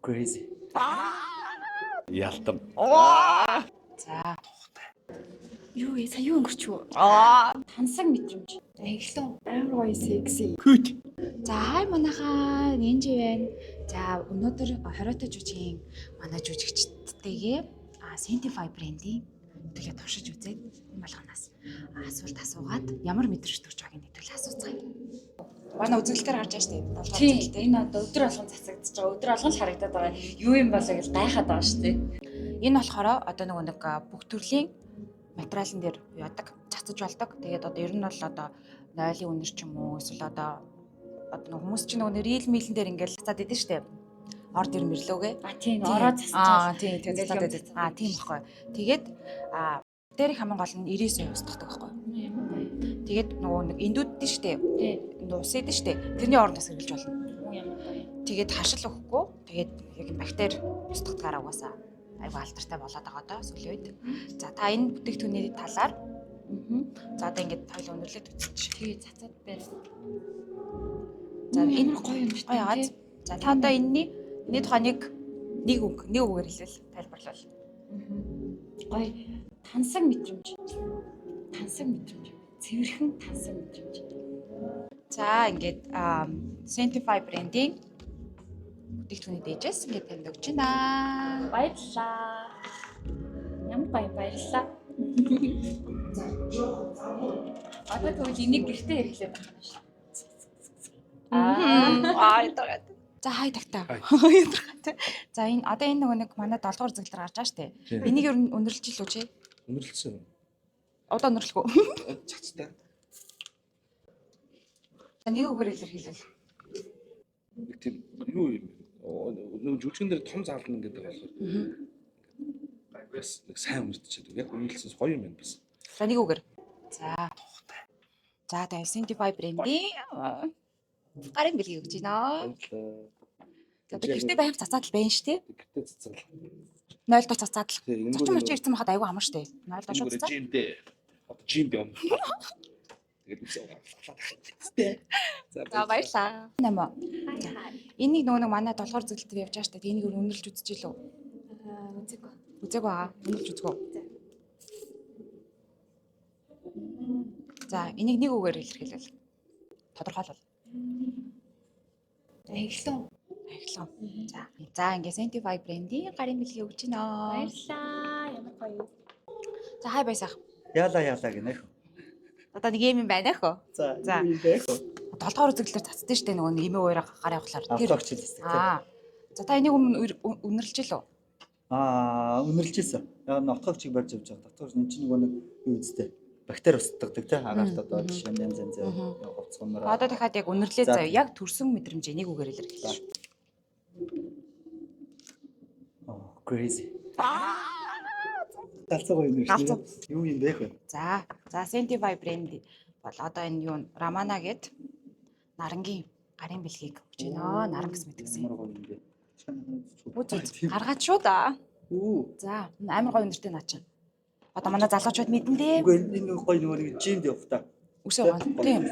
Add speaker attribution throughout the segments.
Speaker 1: Crazy.
Speaker 2: Ялтам.
Speaker 3: За.
Speaker 4: Юу вэ? Сая юу өнгөрчөө? Тансаг мэдрэмж. Эхлэн амар гоё секси.
Speaker 2: Cute.
Speaker 3: За хай манайхаа Нинжи байна. За өнөөдөр хориотой жүжигийн манай жүжигчдтэйгээ Sentify брендийн төлөө туршиж үзээд энэ болгоноос асуулт асуугаад ямар мэдрэмж төрж байгааг нэг төлөө асууцгаая. Манай үзэгдэлээр гарч байгаа шүү дээ.
Speaker 4: Тийм. Энэ одоо өдөр болгон засагдчихж байгаа. Өдөр болгон л харагдаад байгаа. Юу юм болоо гэж гайхаад байгаа шүү дээ.
Speaker 3: Энэ болохоор одоо нэг бүх төрлийн материалын дээр яадаг, цацаж болдог. Тэгээд одоо ер нь бол одоо нойлын үнэр ч юм уу эсвэл одоо хүмүүс чинь нэг рил милэн дээр ингээл цацаад идэв штэ. Орд ир мэрлөөгээ.
Speaker 4: Тийм. Ороо засаж.
Speaker 3: Тийм цацаад идэв. Тийм баггүй. Тэгээд дээр их хамгийн гол нь 90% устгадаг байхгүй. Тэгээд нөгөө нэг эндүүд дээ штэ. Ус идэв штэ. Тэрний оронд бас хэрглэж болно. Тэгээд хашил өгөхгүй. Тэгээд яг бактери устгахтаараа угаасаа айгу алдартай болоод байгаа доо сүүлийн үед. За та энэ бүтээгдэхүүний талаар за одоо ингээд хоёул өнөрлөд үзчих.
Speaker 4: Тэгээ цацаад байна.
Speaker 3: За энэ
Speaker 4: гоё юм шүү
Speaker 3: дээ. Гоё. За та одоо энэний тухай нэг үгээр хэлвэл тайлбарлал.
Speaker 4: Гоё. Тансаг мэдрэмж. Тансаг мэдрэмж. Цэвэрхэн тансаг мэдрэмж.
Speaker 3: За ингээд Sentify брендийн бүтээгдэхүүний дээжээс ингээд танд өгч байна.
Speaker 4: Баярлалаа. Ямар баярлалаа. Одоо тэгвэл энийг гэртээ хэрэглээд байгаа юм шиг.
Speaker 3: Ядаргаад. За хай тагтаа. Ядаргаад. За энэ одоо энэ нэг манай 7 дугаар зөвлөлөөр гарч байгаа шүү дээ. Энийг ер нь өнөрлөж илүү чи?
Speaker 2: Өнөрлсөн.
Speaker 3: Одоо өнөрлөхгүй.
Speaker 2: Цацтай.
Speaker 3: Нэг үгээр илэрхийлэл.
Speaker 2: Тийм юу юм. Нэг жүжигэн дээр том заална гэдэг болохоор. Бас нэг сайн үнэрчээд яг үнэрлсэн гоё юм байна бас.
Speaker 3: За нэг үгээр. За. За тэгээ Sentify брендийн гарын бэлгийг өгч байна. За гэртээ байнг цацаад л байна шүү дээ.
Speaker 2: Гэртээ цацаал.
Speaker 3: 0 доо цацаад л. Зочин мөч ирсэн байхад аюу амар шүү дээ. 0 доо шууд цацаад.
Speaker 2: Жимдээ. Одоо жимд юм. Тэгээд үсээ.
Speaker 3: За баярлаа. Нэмэ. Энийг нөгөө нэг манай 7 дугаар зөвлөлтөд явж байгаа шүү дээ. Энийг өнөрлж үзэж илүү.
Speaker 4: Үзэг.
Speaker 3: Үзэг байгаа. Өнөрлж үзгөө. За энийг нэг үгээр илэрхийлвэл. Тодорхойлвол.
Speaker 4: Эхлэн.
Speaker 3: За ингээ Sentify брендийн гарын бэлгийг өгч байна.
Speaker 4: Баярлалаа. Ямар гоё.
Speaker 3: За хай байсаах.
Speaker 1: Яла гинэ.
Speaker 3: Одоо нэг юм байна хөө.
Speaker 1: За.
Speaker 3: 7 дугаар үзэгдлээр цацдээ штэ нөгөө нэг эмээ уураа гар явахлаар.
Speaker 1: Авлагч хэлсэн.
Speaker 3: За та энийг өнөрлж лөө.
Speaker 1: Өнөрлжсэн. Яг нь отгогчийг барьж явж байгаа. Дотор энэ чинь нөгөө нэг юу үстэй. Бактери устгадаг те агаарт одоо жишээ нь янз говцгоноор.
Speaker 3: Одоо дахиад яг өнөрлөө заяа. Яг төрсөн мэдрэмжээ нэг үгээр илэрхийлж.
Speaker 1: Crazy. Талцгаа өнөрлөө. Юу юм бэ хөө?
Speaker 3: За Sentify брэнд бол одоо энэ юу Рамана гэд нарангийн гарын бэлгийг өгч байна. Наран косметикс. Гаргаад шүү да. За амар гоё өнөртэй наа чинь. Одоо манай залуучууд мэдэн дээ.
Speaker 1: Үгүй энэ гоё нөгөө жимд явах та.
Speaker 3: Үсээ байгаа. Тийм.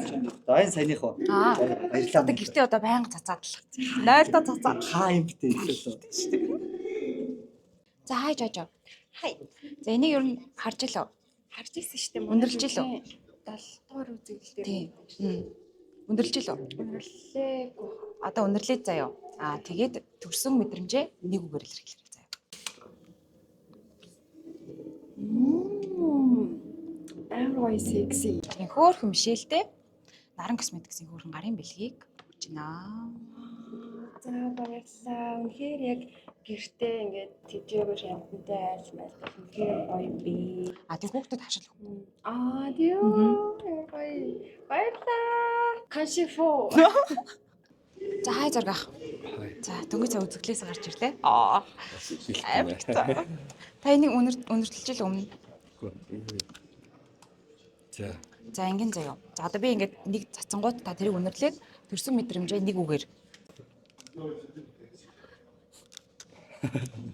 Speaker 1: Энэ саяных уу. Баярлалаа.
Speaker 3: Одоо гэртээ одоо байнга цацаад л. 0 доо цацаад.
Speaker 1: Хаа юм бэ хэлээ.
Speaker 3: За хайж аажаа. Хай. За энийг ер нь харж илөө.
Speaker 4: Харж ирсэн шүү дээ.
Speaker 3: Өндөрлж илөө.
Speaker 4: 7 дугаар үзэгдэл дээр.
Speaker 3: Тийм. Өндөрлж илөө.
Speaker 4: Өнөрлөөгүй.
Speaker 3: Одоо өнөрлөө заяа. Тэгээд төрсөн мэдрэмжээ нэг үгээр илэрхийлэх заяа.
Speaker 4: Амар гоё секси.
Speaker 3: Тийм хөөрхөн мишэлтэй наран косметиксийн хөөрхөн гарын бэлгийг өгч байна.
Speaker 4: За баярлалаа. Үнэхээр яг гэртээ ингээд тэжээгээр шампунтай айлс майлтах үнэхээр гоё би.
Speaker 3: Тэр хүүхдэд хашил өгөх.
Speaker 4: Тийм. Гоё. Баярлалаа. Каншифо.
Speaker 3: За хай зургах. За дөнгөж цаа үзэгдлээс гарч ирлээ. Та энийг өнөрлөж л өмнө. За ингэн заяа. За одоо би ингээд нэг цацсангууд та тэрийг өнөрлөөд төрсөн мэдрэмжээ нэг үгээр.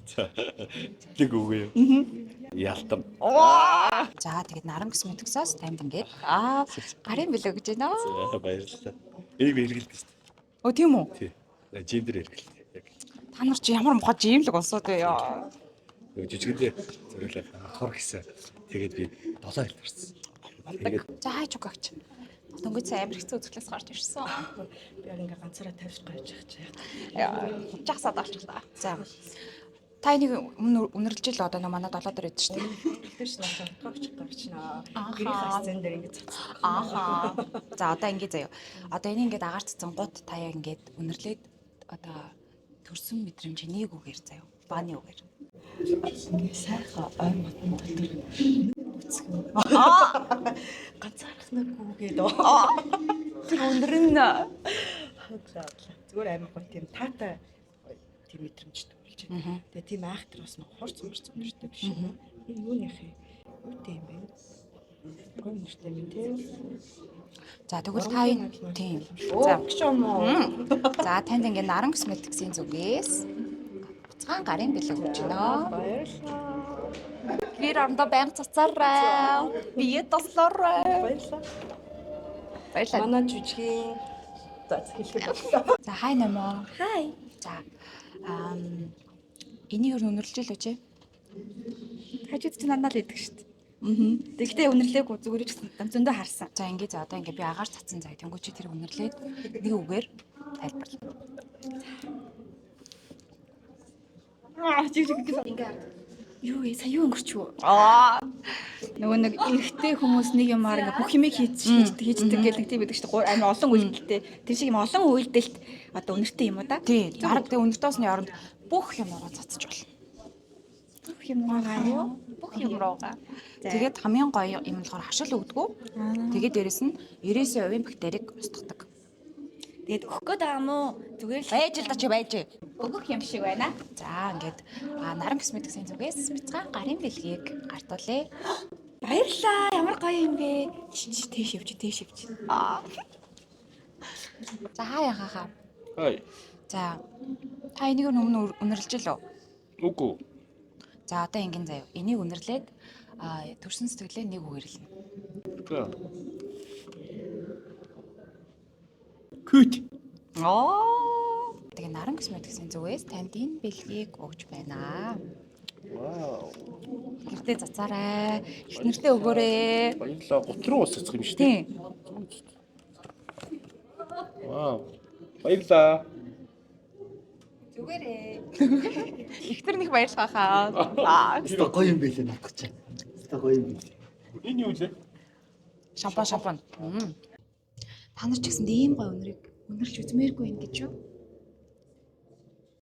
Speaker 2: За. Нэг үгүй юу? Ялтам.
Speaker 3: За тэгээд наран косметиксаас танд ингээд гарын бэлэг өгч байна.
Speaker 2: За баярлалаа. Энийг би хэрэгэлдэг шүү дээ.
Speaker 3: Тийм үү?
Speaker 2: Тий. Жимдэр хэрэгэлдэг. Яг.
Speaker 3: Та нар чи ямар мухад жимлэг болсоод байё.
Speaker 2: Нөгөө жижигэндээ зөвлөлөө хор гэсэн. Тэгээд би 7 хил тарсан. Тэгээд
Speaker 3: За хайж угаач. Дөнгөж сайн амир хэцүү үзэхлээс гарч ирсэн.
Speaker 4: Би яг ингээ ганцаараа тавьж гойж явах чаа.
Speaker 3: Жагсаад авчихлаа. За. Та энийг үнэрлж л одоо манай 7 дээр байдсан шүү дээ.
Speaker 4: Тэр чинь надад гооч гарчнаа.
Speaker 3: Ааха.
Speaker 4: Гэрийн хасцэн дээр ингээ цацсан.
Speaker 3: Ааха. За одоо ингэ заяа. Одоо энийг ингээд агаар цацсан гут та яг ингээд үнэрлээд одоо төрсөн мэдрэмж нэг үгээр заяа. Бааны үгээр.
Speaker 4: Ингээ сайхан ой матан дотор үцгэн. Ганцаарх нэг гүгээд
Speaker 3: Тэр үнэрнэ.
Speaker 4: зүгээр амар гоё тийм таатай тийм мэдрэмжтэй болж байна. Тэгээ тийм айхтар бас нэг хурц өнөртэй биш үү? Энэ юуных юм? Үүтэй юм бэ? Гоё өнөртэй юм тийм.
Speaker 3: За тэгвэл та энэ тийм. За
Speaker 4: Гэж юм уу?
Speaker 3: За танд ингээд наран косметиксийн зүгээс буцаан гарын бэлэг өгч байна.
Speaker 4: Баярлалаа.
Speaker 3: Гэр орондоо байнга цацаарай. Бие тослоорой.
Speaker 4: Баярлалаа.
Speaker 3: Баярлалаа.
Speaker 4: Манай жүжигийн за хэлэх боллоо.
Speaker 3: За хай нэмээ.
Speaker 4: Хай.
Speaker 3: За энийг юу үнэрлж л үжи?
Speaker 5: Хажууд чинь надад л идэг шүү дээ. Тэгтээ үнэрлээгүй зүгээр ч гэсэн зөндөө харсан.
Speaker 3: За ингэ за одоо ингэ би агаар цацсан заяа тэнгуү чи тэр үнэрлээд нэг үгээр тайлбарлаа.
Speaker 5: Жиг ингээ юу вэ? Сая юу өнгөрч юу? Нөгөө нэг эрэгтэй хүмүүс нэг юмар ингээ бүх юмыг хийждэг гэдэг тийм байдаг шүү дээ. Амар олон үйлдэлтэй. Тэр шиг юм олон үйлдэлт одоо үнэртэй юм уу да?
Speaker 3: Тий. Зараг тэг үнэртөөсний оронд бүх юм ороо цацж болно.
Speaker 5: Бүх юм байгаа юу?
Speaker 3: Бүх юм руугаа. Тэгээд хамгийн гоё юм болохоор хашил өгдөггүй. Тэгээд дээрэс нь 99% бактерийг устгадаг.
Speaker 5: Тэгээд өгөх гээд байгаа мó зүгээр л
Speaker 3: Байж л да чи байж.
Speaker 5: өгөх юм шиг байна.
Speaker 3: За ингээд наран косметиксийн зүгээс бяцхан гарын бэлгийг гартуулъя.
Speaker 5: Баярлаа. Ямар гоё юм бэ? Тийш явж.
Speaker 3: За хаяхаа.
Speaker 2: хай.
Speaker 3: За та энийг өмнө үнэрлж лөө.
Speaker 2: Үгүй.
Speaker 3: За одоо ингэн заяа. Энийг үнэрлээд төрсөн сэтгэлээ нэг үгэрлэнэ.
Speaker 2: За.
Speaker 1: Күт.
Speaker 3: Тэгээ наран косметиксийн зүгээс танд энэ бэлгийг өгч байна.
Speaker 2: Вау.
Speaker 3: Гэртээ цацаарай. Их нэртээ өгөөрэй.
Speaker 2: Баярлалаа. Гут руу ус цацх юм шүү дээ.
Speaker 3: Тийм.
Speaker 2: Вау. Баярлалаа.
Speaker 5: Зүгээрээ.
Speaker 3: Ихтер нэг баярлахаа.
Speaker 1: Өстой гоё юм байлээ надад ч. Өстой гоё юм байлээ.
Speaker 2: Энэ юу вэ?
Speaker 3: Шампан. Та нар ч гэсэн ийм гоё үнэрийг үнэрлж үзмээргүй юм гэж юу?